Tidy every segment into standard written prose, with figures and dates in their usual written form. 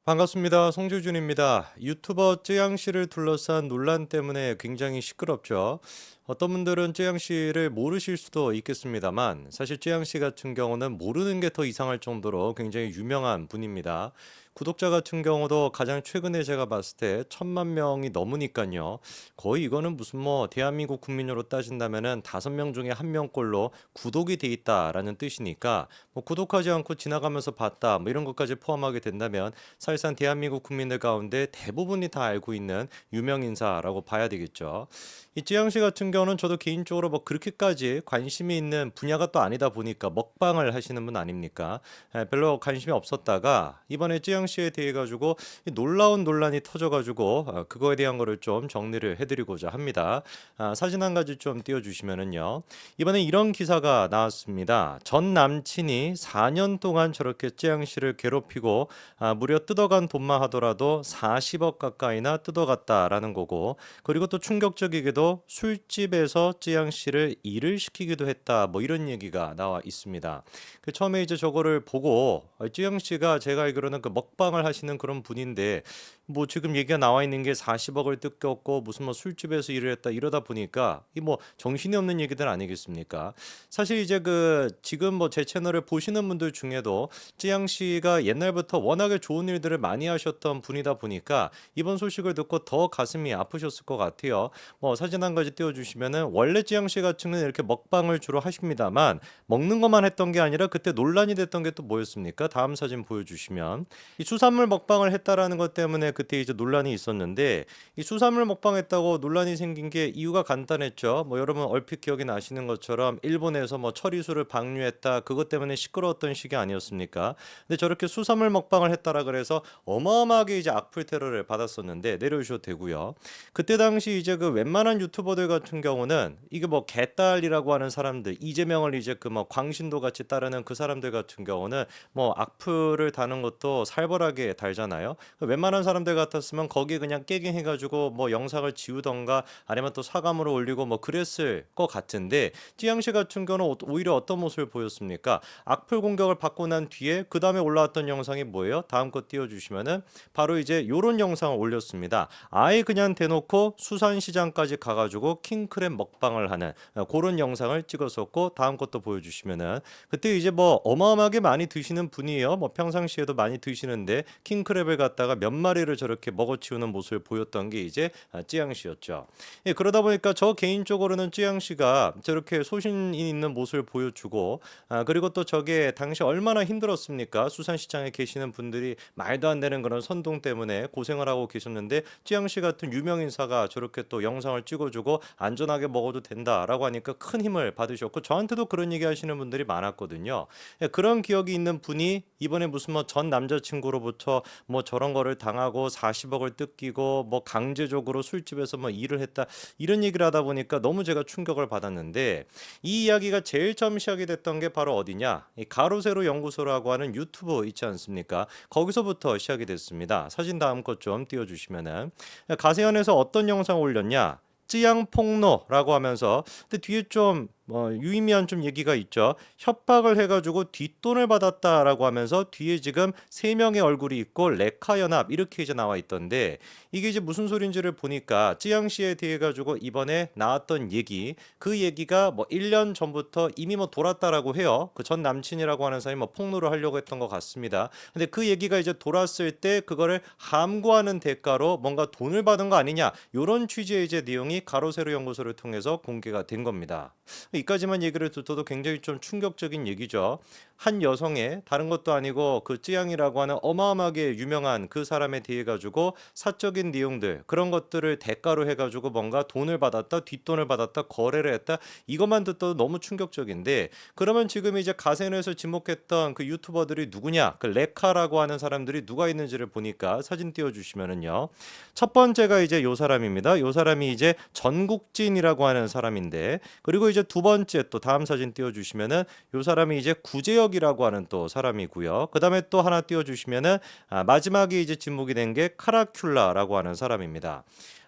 반갑습니다. 송주준입니다. 유튜버 쯔양 씨를 둘러싼 논란 때문에 굉장히 시끄럽죠. 어떤 분들은 쯔양 씨를 모르실 수도 있겠습니다만 사실 쯔양 씨 같은 경우는 모르는 게 더 이상할 정도로 굉장히 유명한 분입니다. 구독자 같은 경우도 가장 최근에 제가 봤을 때 1,000만 명이 넘으니까요. 거의 이거는 무슨 뭐 대한민국 국민으로 따진다면은 5명 중에 1명꼴로 구독이 돼 있다라는 뜻이니까 뭐 구독하지 않고 지나가면서 봤다 뭐 이런 것까지 포함하게 된다면 사실상 대한민국 국민들 가운데 대부분이 다 알고 있는 유명 인사라고 봐야 되겠죠. 이 쯔양 씨 같은 경우는 저도 개인적으로 뭐 그렇게까지 관심이 있는 분야가 또 아니다 보니까 먹방을 하시는 분 아닙니까? 별로 관심이 없었다가 이번에 쯔양 씨에 대해 가지고 이 놀라운 논란이 터져 가지고 그거에 대한 거를 좀 정리를 해드리고자 합니다. 사진 한 가지 좀 띄워주시면은요. 이번에 이런 기사가 나왔습니다. 전 남친이 4년 동안 저렇게 쯔양 씨를 괴롭히고 무려 뜯어간 돈만 하더라도 40억 가까이나 뜯어갔다라는 거고, 그리고 또 충격적이게도 술집에서 쯔양 씨를 일을 시키기도 했다 뭐 이런 얘기가 나와 있습니다. 처음에 이제 저거를 보고 쯔양 씨가 제가 알기로는 그 먹방을 하시는 그런 분인데 뭐 지금 얘기가 나와 있는 게 40억을 뜯겼고 무슨 뭐 술집에서 일을 했다 이러다 보니까 이 뭐 정신이 없는 얘기들 아니겠습니까? 사실 이제 그 지금 뭐 제 채널을 보시는 분들 중에도 쯔양 씨가 옛날부터 워낙에 좋은 일들을 많이 하셨던 분이다 보니까 이번 소식을 듣고 더 가슴이 아프셨을 것 같아요. 뭐 사진 한 가지 띄워주시면은 원래 쯔양 씨 같은 경우는 이렇게 먹방을 주로 하십니다만 먹는 것만 했던 게 아니라 그때 논란이 됐던 게 또 뭐였습니까? 다음 사진 보여주시면 이 수산물 먹방을 했다라는 것 때문에 그때 이제 논란이 있었는데 이 수산물 먹방했다고 논란이 생긴 게 이유가 간단했죠. 뭐 여러분 얼핏 기억이 나시는 것처럼 일본에서 뭐 처리수를 방류했다 그것 때문에 시끄러웠던 시기 아니었습니까? 근데 저렇게 수산물 먹방을 했다라 그래서 어마어마하게 이제 악플 테러를 받았었는데 내려주셔도 되고요. 그때 당시 이제 그 웬만한 유튜버들 같은 경우는 이게 뭐 개딸이라고 하는 사람들 이재명을 이제 그 뭐 광신도 같이 따르는 그 사람들 같은 경우는 뭐 악플을 다는 것도 살벌하게 달잖아요. 웬만한 사람들 같았으면 거기 그냥 깨갱 해가지고 뭐 영상을 지우던가 아니면 또 사과물을 올리고 뭐 그랬을 것 같은데 찌양 씨 같은 경우는 오히려 어떤 모습을 보였습니까? 악플 공격을 받고 난 뒤에 그 다음에 올라왔던 영상이 뭐예요? 다음 거 띄워주시면은 바로 이제 요런 영상을 올렸습니다. 아예 그냥 대놓고 수산시장까지 가가지고 킹크랩 먹방을 하는 그런 영상을 찍었었고 다음 것도 보여주시면은 그때 이제 뭐 어마어마하게 많이 드시는 분이에요. 뭐 평상시에도 많이 드시는데 킹크랩을 갖다가 몇 마리를 저렇게 먹어치우는 모습을 보였던 게 이제 찌양 씨였죠. 예, 그러다 보니까 저 개인적으로는 찌양 씨가 저렇게 소신 있는 모습을 보여주고 그리고 또 저게 당시 얼마나 힘들었습니까? 수산시장에 계시는 분들이 말도 안 되는 그런 선동 때문에 고생을 하고 계셨는데 찌양 씨 같은 유명 인사가 저렇게 또 영상을 찍어주고 안전하게 먹어도 된다라고 하니까 큰 힘을 받으셨고 저한테도 그런 얘기 하시는 분들이 많았거든요. 예, 그런 기억이 있는 분이 이번에 무슨 뭐 전 남자친구로부터 뭐 저런 거를 당하고 40억을 뜯기고 뭐 강제적으로 술집에서 뭐 일을 했다 이런 얘기를 하다 보니까 너무 제가 충격을 받았는데 이 이야기가 제일 처음 시작이 됐던 게 바로 어디냐? 이 가로세로 연구소라고 하는 유튜브 있지 않습니까? 거기서부터 시작이 됐습니다. 사진 다음 것 좀 띄워주시면은 가세현에서 어떤 영상 올렸냐? 쯔양 폭로라고 하면서 근데 뒤에 좀 유의미한 좀 얘기가 있죠. 협박을 해가지고 뒷돈을 받았다라고 하면서 뒤에 지금 세 명의 얼굴이 있고 레카 연합 이렇게 이제 나와 있던데 이게 이제 무슨 소린지를 보니까 쯔양 씨에 대해 가지고 이번에 나왔던 얘기 그 얘기가 뭐 1년 전부터 이미 뭐 돌았다라고 해요. 그 전 남친이라고 하는 사람이 뭐 폭로를 하려고 했던 것 같습니다. 근데 그 얘기가 이제 돌았을 때 그거를 함구하는 대가로 뭔가 돈을 받은 거 아니냐 이런 취지의 이제 내용이 가로세로 연구소를 통해서 공개가 된 겁니다. 이까지만 얘기를 듣어도 굉장히 좀 충격적인 얘기죠. 한 여성의 다른 것도 아니고 그 쯔양이라고 하는 어마어마하게 유명한 그 사람에 대해 가지고 사적인 내용들 그런 것들을 대가로 해가지고 뭔가 돈을 받았다 뒷돈을 받았다 거래를 했다 이것만 듣도 너무 충격적인데 그러면 지금 이제 가세노에서 지목했던 그 유튜버들이 누구냐 그 레카라고 하는 사람들이 누가 있는지를 보니까 사진 띄워주시면은요 첫 번째가 이제 요 사람입니다. 요 사람이 이제 전국진이라고 하는 사람인데 그리고 이제 두 번째 또 다음 사진 띄워주시면은 요 사람이 이제 구제혁이라고 하는 또 사람이고요. 그 다음에 또 하나 띄워주시면은 마지막에 이제 지목이 된 게 카라큘라라고 하는 사람입니다.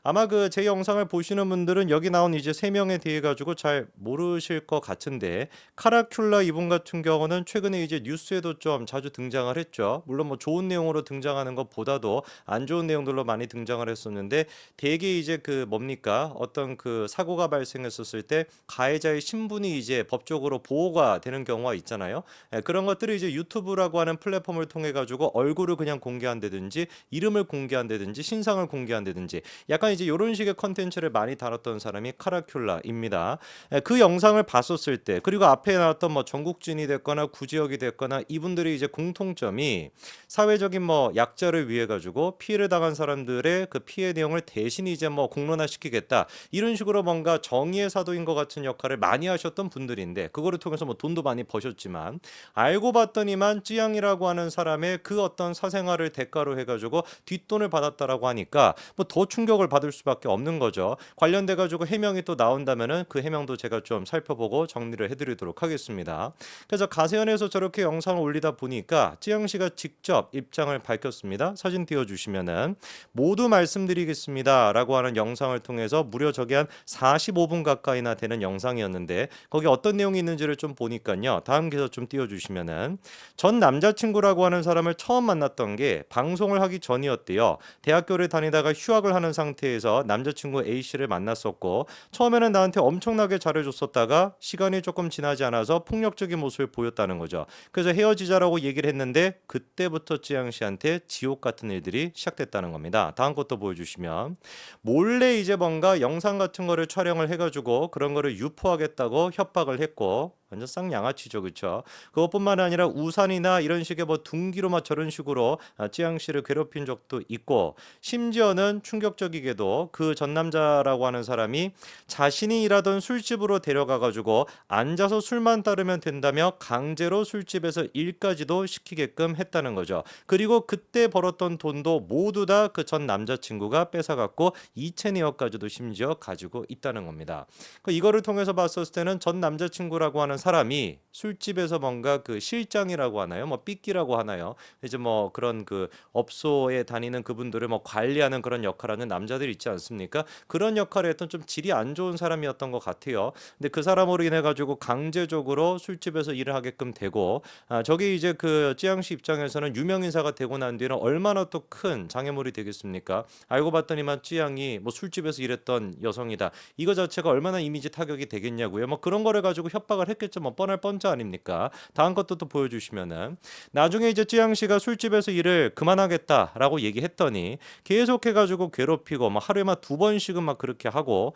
아마 그 제 영상을 보시는 분들은 여기 나온 이제 세 명에 대해 가지고 잘 모르실 것 같은데 카라큘라 이분 같은 경우는 최근에 이제 뉴스에도 좀 자주 등장을 했죠. 물론 뭐 좋은 내용으로 등장하는 것보다도 안 좋은 내용들로 많이 등장을 했었는데 대개 이제 그 뭡니까? 어떤 그 사고가 발생했었을 때 가해자의 신분이 이제 법적으로 보호가 되는 경우가 있잖아요. 그런 것들을 이제 유튜브라고 하는 플랫폼을 통해 가지고 얼굴을 그냥 공개한다든지 이름을 공개한다든지 신상을 공개한다든지 약간 이제 요런 식의 컨텐츠를 많이 다뤘던 사람이 카라큘라입니다. 그 영상을 봤었을 때 그리고 앞에 나왔던 뭐 전국진이 됐거나 구지역이 됐거나 이분들이 이제 공통점이 사회적인 뭐 약자를 위해 가지고 피해를 당한 사람들의 그 피해 내용을 대신 이제 뭐 공론화시키겠다 이런 식으로 뭔가 정의의 사도인 것 같은 역할을 많이 하셨던 분들인데 그거를 통해서 뭐 돈도 많이 버셨지만 알고 봤더니만 찌양이라고 하는 사람의 그 어떤 사생활을 대가로 해가지고 뒷돈을 받았다라고 하니까 뭐 더 충격을 받을 수밖에 없는 거죠. 관련돼 가지고 해명이 또 나온다면은 그 해명도 제가 좀 살펴보고 정리를 해드리도록 하겠습니다. 그래서 가세현에서 저렇게 영상을 올리다 보니까 찌양 씨가 직접 입장을 밝혔습니다. 사진 띄워주시면은 모두 말씀드리겠습니다라고 하는 영상을 통해서 무려 저게 한 45분 가까이나 되는 영상이었는데 거기 어떤 내용이 있는지를 좀 보니까요. 다음 기사 좀 띄워주시면은 전 남자친구라고 하는 사람을 처음 만났던 게 방송을 하기 전이었대요. 대학교를 다니다가 휴학을 하는 상태에서 남자친구 A씨를 만났었고 처음에는 나한테 엄청나게 잘해줬었다가 시간이 조금 지나지 않아서 폭력적인 모습을 보였다는 거죠. 그래서 헤어지자라고 얘기를 했는데 그때부터 찌양 씨한테 지옥 같은 일들이 시작됐다는 겁니다. 다음 것도 보여주시면 몰래 이제 뭔가 영상 같은 거를 촬영을 해가지고 그런 거를 유포하겠다고 협박을 했고 완전 쌍양아치죠, 그렇죠? 그것뿐만 아니라 우산이나 이런 식의 뭐 둥기로 막 저런 식으로 찌양 씨를 괴롭힌 적도 있고 심지어는 충격적이게도 그 전 남자라고 하는 사람이 자신이 일하던 술집으로 데려가 가지고 앉아서 술만 따르면 된다며 강제로 술집에서 일까지도 시키게끔 했다는 거죠. 그리고 그때 벌었던 돈도 모두 다 그 전 남자친구가 뺏어갔고 2,000여까지도 심지어 가지고 있다는 겁니다. 이거를 통해서 봤었을 때는 전 남자친구라고 하는 사람이 술집에서 뭔가 그 실장이라고 하나요? 뭐 삐끼라고 하나요? 이제 뭐 그런 그 업소에 다니는 그분들을 뭐 관리하는 그런 역할하는 남자들 있지 않습니까? 그런 역할을 했던 좀 질이 안 좋은 사람이었던 것 같아요. 근데 그 사람으로 인해 가지고 강제적으로 술집에서 일을 하게끔 되고 저게 이제 그 찌양 씨 입장에서는 유명 인사가 되고 난 뒤는 얼마나 또 큰 장애물이 되겠습니까? 알고 봤더니만 찌양이 뭐 술집에서 일했던 여성이다. 이거 자체가 얼마나 이미지 타격이 되겠냐고요. 뭐 그런 거를 가지고 협박을 했겠죠. 뭐 뻔할 뻔자 아닙니까? 다음 것도 또 보여주시면은 나중에 이제 찌양 씨가 술집에서 일을 그만하겠다라고 얘기했더니 계속해가지고 괴롭히고 뭐 하루에 막 2번씩은 막 그렇게 하고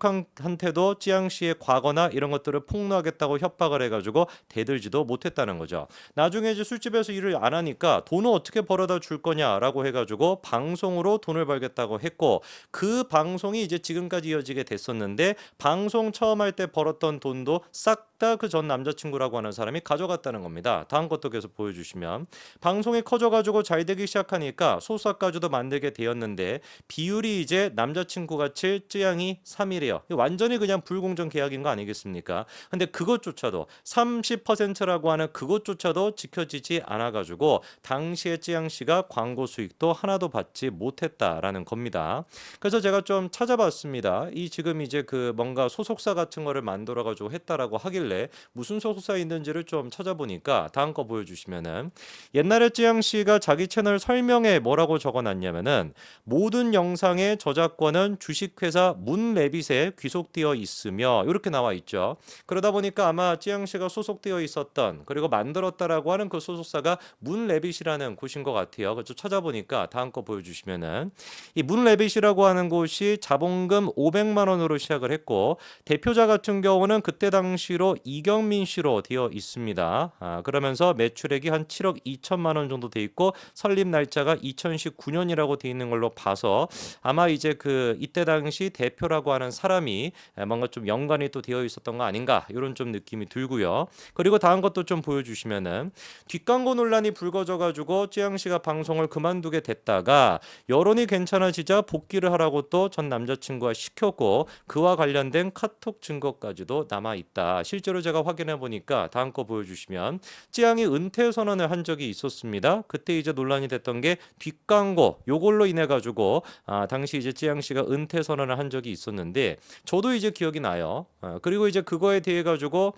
가족한테도 찌양 씨의 과거나 이런 것들을 폭로하겠다고 협박을 해가지고 대들지도 못했다는 거죠. 나중에 이제 술집에서 일을 안 하니까 돈을 어떻게 벌어다 줄 거냐라고 해가지고 방송으로 돈을 벌겠다고 했고 그 방송이 이제 지금까지 이어지게 됐었는데 방송 처음 할 때 벌었던 돈도 싹 다 그 전 남자친구라고 하는 사람이 가져갔다는 겁니다. 다음 것도 계속 보여주시면 방송이 커져가지고 잘 되기 시작하니까 소속사까지도 만들게 되었는데 비율이 이제 남자친구가 7, 쯔양이 3이래요. 완전히 그냥 불공정 계약인 거 아니겠습니까? 근데 그것조차도 30%라고 하는 그것조차도 지켜지지 않아가지고 당시에 쯔양 씨가 광고 수익도 하나도 받지 못했다라는 겁니다. 그래서 제가 좀 찾아봤습니다. 이 지금 이제 그 뭔가 소속사 같은 거를 만들어가지고 했다라고 하길래 무슨 소속사에 있는지를 좀 찾아보니까 다음 거 보여주시면은 옛날에 쯔양 씨가 자기 채널 설명에 뭐라고 적어놨냐면은 모든 영상의 저작권은 주식회사 문래빗에 귀속되어 있으며 이렇게 나와 있죠. 그러다 보니까 아마 쯔양 씨가 소속되어 있었던 그리고 만들었다라고 하는 그 소속사가 문래빗이라는 곳인 것 같아요. 그래서 찾아보니까 다음 거 보여주시면은 이 문래빗이라고 하는 곳이 자본금 500만 원으로 시작을 했고 대표자 같은 경우는 그때 당시로 이경민 씨로 되어 있습니다. 그러면서 매출액이 한 7억 2천만 원 정도 돼 있고 설립 날짜가 2019년이라고 돼 있는 걸로 봐서 아마 이제 그 이때 당시 대표라고 하는 사람이 뭔가 좀 연관이 또 되어 있었던 거 아닌가 이런 좀 느낌이 들고요. 그리고 다음 것도 좀 보여주시면은 뒷광고 논란이 불거져 가지고 쯔양 씨가 방송을 그만두게 됐다가 여론이 괜찮아지자 복귀를 하라고 또 전 남자친구가 시켰고 그와 관련된 카톡 증거까지도 남아 있다. 실제로 제가 확인해 보니까 다음 거 보여주시면 쯔양이 은퇴 선언을 한 적이 있었습니다. 그때 이제 논란이 됐던 게 뒷광고 요걸로 인해 가지고 당시 이제 쯔양 씨가 은퇴 선언을 한 적이 있었는데 저도 이제 기억이 나요. 그리고 이제 그거에 대해 가지고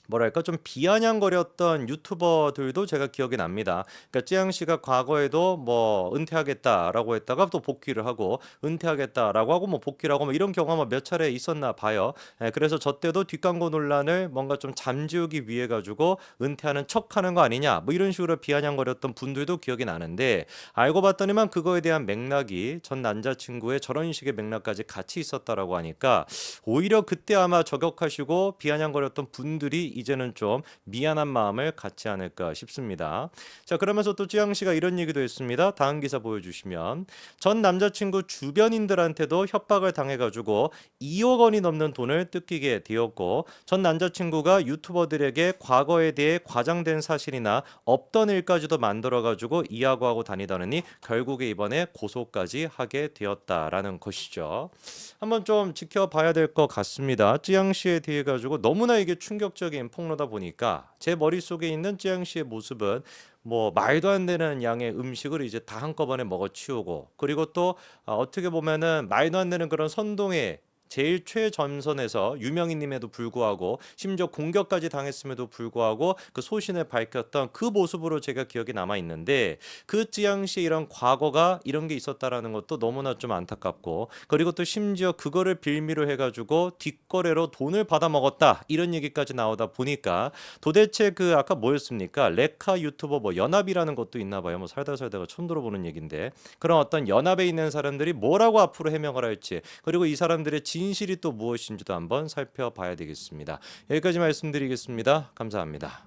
뭐랄까 좀 비아냥거렸던 유튜버들도 제가 기억이 납니다. 그러니까 쯔양 씨가 과거에도 뭐 은퇴하겠다라고 했다가 또 복귀를 하고 은퇴하겠다라고 하고 뭐 복귀를 하고 뭐 이런 경우가 몇 차례 있었나 봐요. 그래서 저 때도 뒷광고 논란을 뭔가 좀 잠재우기 위해 가지고 은퇴하는 척하는 거 아니냐 뭐 이런 식으로 비아냥거렸던 분들도 기억이 나는데 알고 봤더니만 그거에 대한 맥락이 전 남자친구의 저런 식의 맥락까지 같이 있었다라고 하니까 오히려 그때 아마 저격하시고 비아냥거렸던 분들이 이제는 좀 미안한 마음을 갖지 않을까 싶습니다. 자, 그러면서 또 쯔양 씨가 이런 얘기도 했습니다. 다음 기사 보여주시면 전 남자친구 주변인들한테도 협박을 당해가지고 2억 원이 넘는 돈을 뜯기게 되었고 전 남자친구가 유튜버들에게 과거에 대해 과장된 사실이나 없던 일까지도 만들어가지고 이야기하고 다니더니 결국에 이번에 고소까지 하게 되었다라는 것이죠. 한번 좀 지켜봐야 될 것 같습니다. 쯔양 씨에 대해 가지고 너무나 이게 충격적인 폭로다 보니까 제 머릿속에 있는 쯔양 씨의 모습은 뭐 말도 안 되는 양의 음식을 이제 다 한꺼번에 먹어치우고 그리고 또 어떻게 보면은 말도 안 되는 그런 선동에 제일 최전선에서 유명인임에도 불구하고 심지어 공격까지 당했음에도 불구하고 그 소신을 밝혔던 그 모습으로 제가 기억이 남아 있는데 그 쯔양 씨의 이런 과거가 이런 게 있었다라는 것도 너무나 좀 안타깝고 그리고 또 심지어 그거를 빌미로 해가지고 뒷거래로 돈을 받아 먹었다 이런 얘기까지 나오다 보니까 도대체 그 아까 뭐였습니까? 레카 유튜버 뭐 연합이라는 것도 있나 봐요. 뭐 살다 살다가 처음 들어보는 얘긴데 그런 어떤 연합에 있는 사람들이 뭐라고 앞으로 해명을 할지 그리고 이 사람들의 진실이 또 무엇인지도 한번 살펴봐야 되겠습니다. 여기까지 말씀드리겠습니다. 감사합니다.